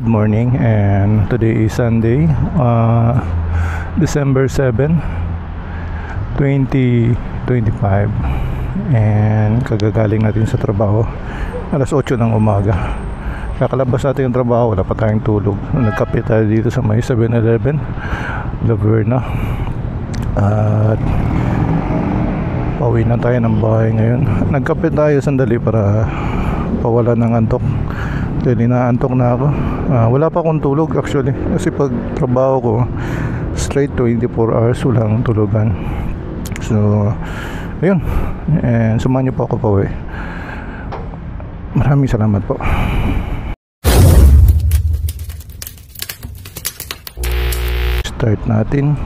Good morning, and today is Sunday, December 7, 2025, and kagagaling natin sa trabaho alas 8 ng umaga. Kakalabas natin yung trabaho, wala pa tayong tulog. Nagkape tayo dito sa may 7-Eleven Laverna at pauwi na tayo ng bahay ngayon. Nagkape tayo sandali para pawala ng antok dahil inaantok na ako. Wala pa akong tulog actually, kasi pag trabaho ko straight 24 hours walang tulugan. So ayun, and samahan niyo po ako pauwi. Maraming salamat po. Start natin.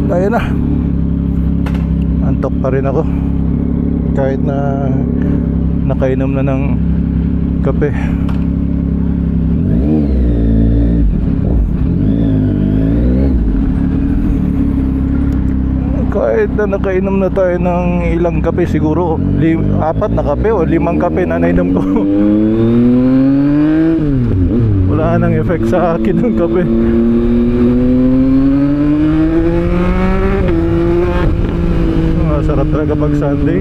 Ayun na, antok pa rin ako kahit na nakainom na ng kape. Kahit na nakainom na tayo ng ilang kape, siguro 4 na kape o 5 kape na nainom ko. Wala nang effect sa akin ng kape. Sarap talaga pag Sunday.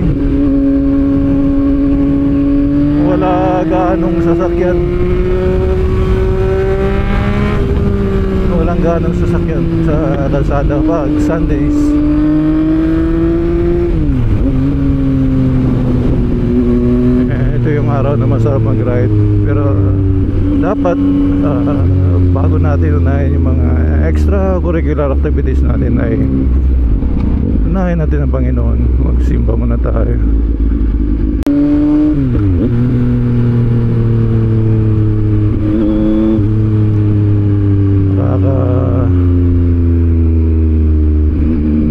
Wala ganong sasakyan. Walang ganong sasakyan sa kalsada pag Sundays. Ito yung araw na masarap mag-ride. Pero dapat bago natin unahin yung mga extracurricular activities natin ay unahin natin ang Panginoon. Magsimba muna tayo.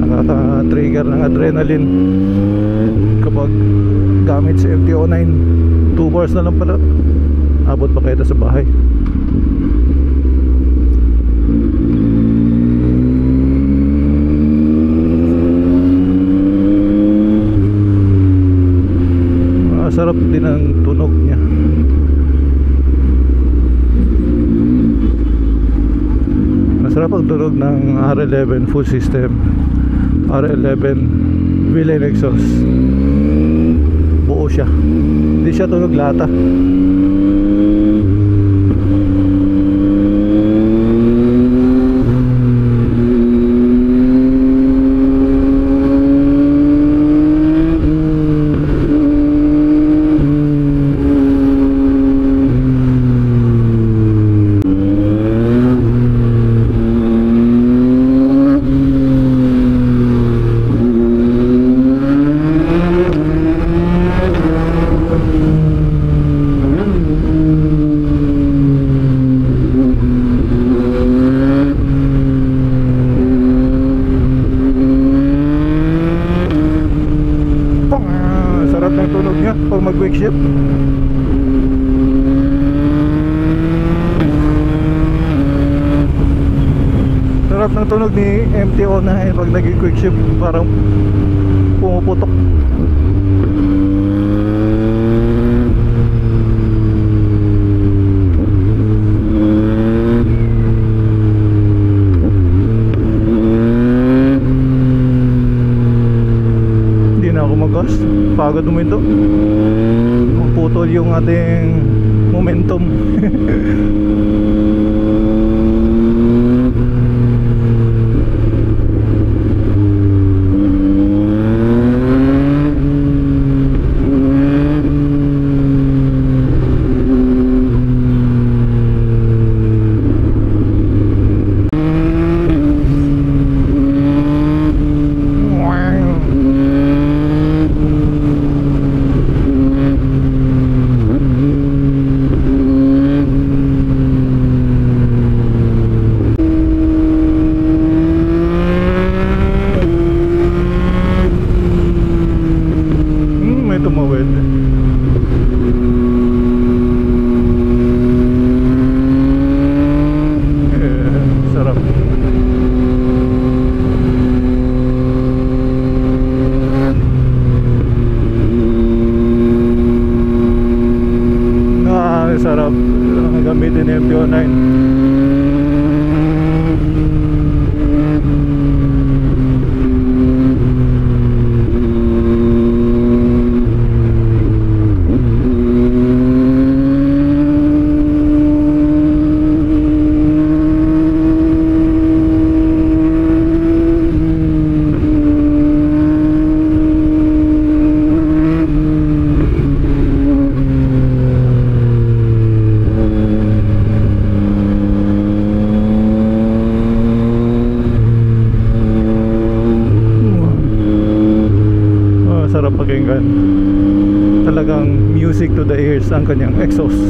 Nakaka-trigger ng adrenaline kapag gamit si MT-09. 2 hours na lang pala, abot pa kayo sa bahay. Sarap din ang tunog niya. Masarap ang tunog ng R11 full system, R11 Villain exhaust. Buo siya, hindi siya tunog lata. Mag-quick shift. Sarap ng tunog ni MT-09 pag naging quick shift, parang pumuputok. Hindi na ako mag-gas, pagod uminto. Putol yung ating momentum. sarap. Sarap pakinggan. Talagang music to the ears ang kanyang exhaust.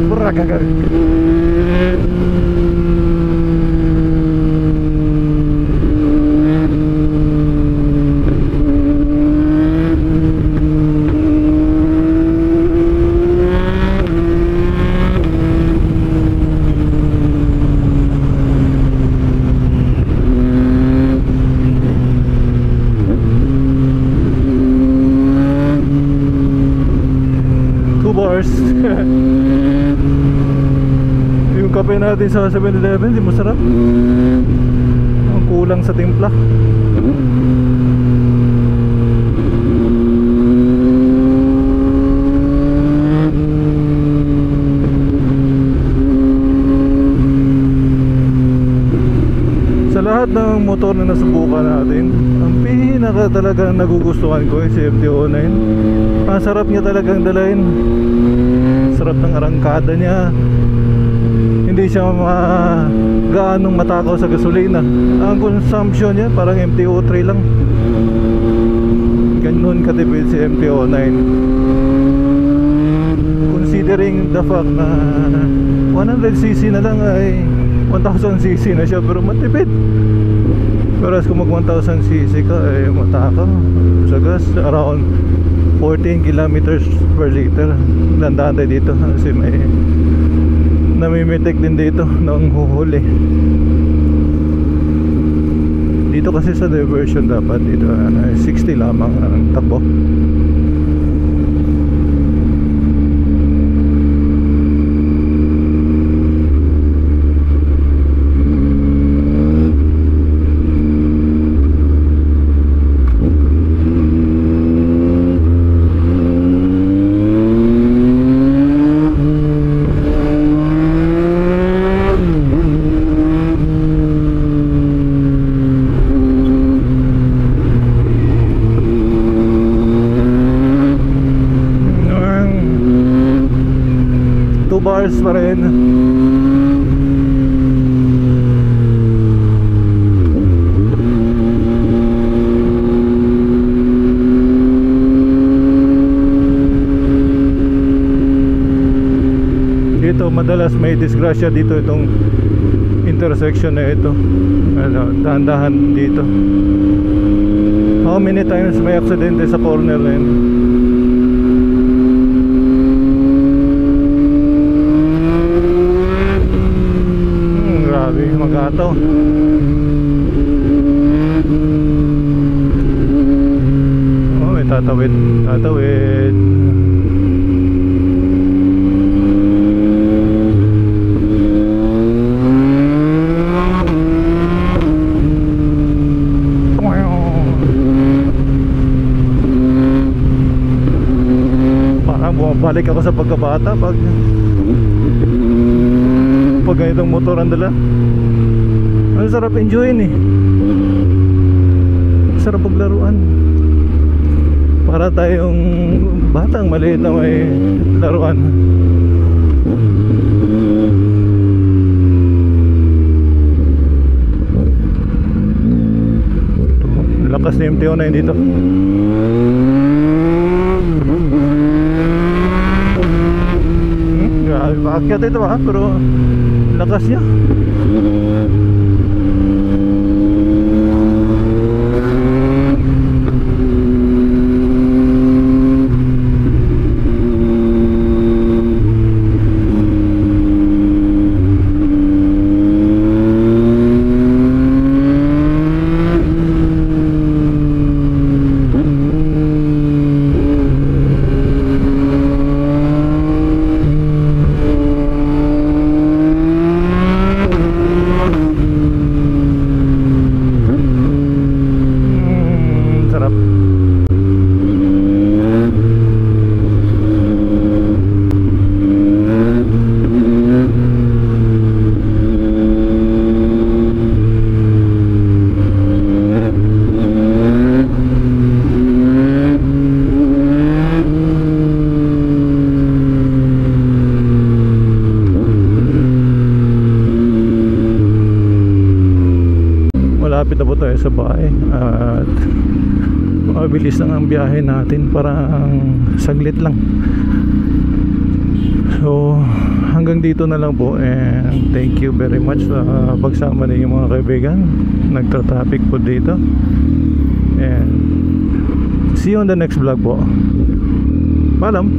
Bragaga. Yung kape natin sa 7-Eleven, di masarap. Ang kulang sa timpla. Sa lahat ng motor na nasubukan natin, ang pinaka talagang nagugustuhan ko ay si FT09. Ang sarap niya talagang dalahin. Sarap ng arangkada niya. Hindi siya gaanong matakaw sa gasolina. Ang consumption niya parang MTO3 lang. Ganun katipid si MTO9. Considering the fact na 100cc na lang ay 1000cc na siya, pero matipid. Whereas kung mag 1000cc ka ay matakaw sa gas around 14 kilometers per liter. Landaan tayo dito kasi may namimitik din dito ng huhuli. Dito kasi sa diversion dapat dito 60 lamang ang takbo. Bars pa rin. Dito madalas may disgrasya dito itong intersection na ito. Dahan-dahan dito. How many times may aksidente sa corner na yun? Magato. Oh, may tatawid. Tatawid. Parang bumabalik ako sa pagkabata pag ganitong motor ang dala. Ang sarap enjoyin eh. Sarap paglaruan. Para tayong batang maliit na may laruan. Lakas ni MTO9 dito. Grabe, paakyat ito ha, pero lakas niya. malapit na po tayo sa bahay at mabilis lang ang biyahe natin, parang saglit lang. So hanggang dito na lang po, and thank you very much sa pagsama ninyo mga kaibigan. Nagtra-traffic po dito, and see you on the next vlog po. Paalam.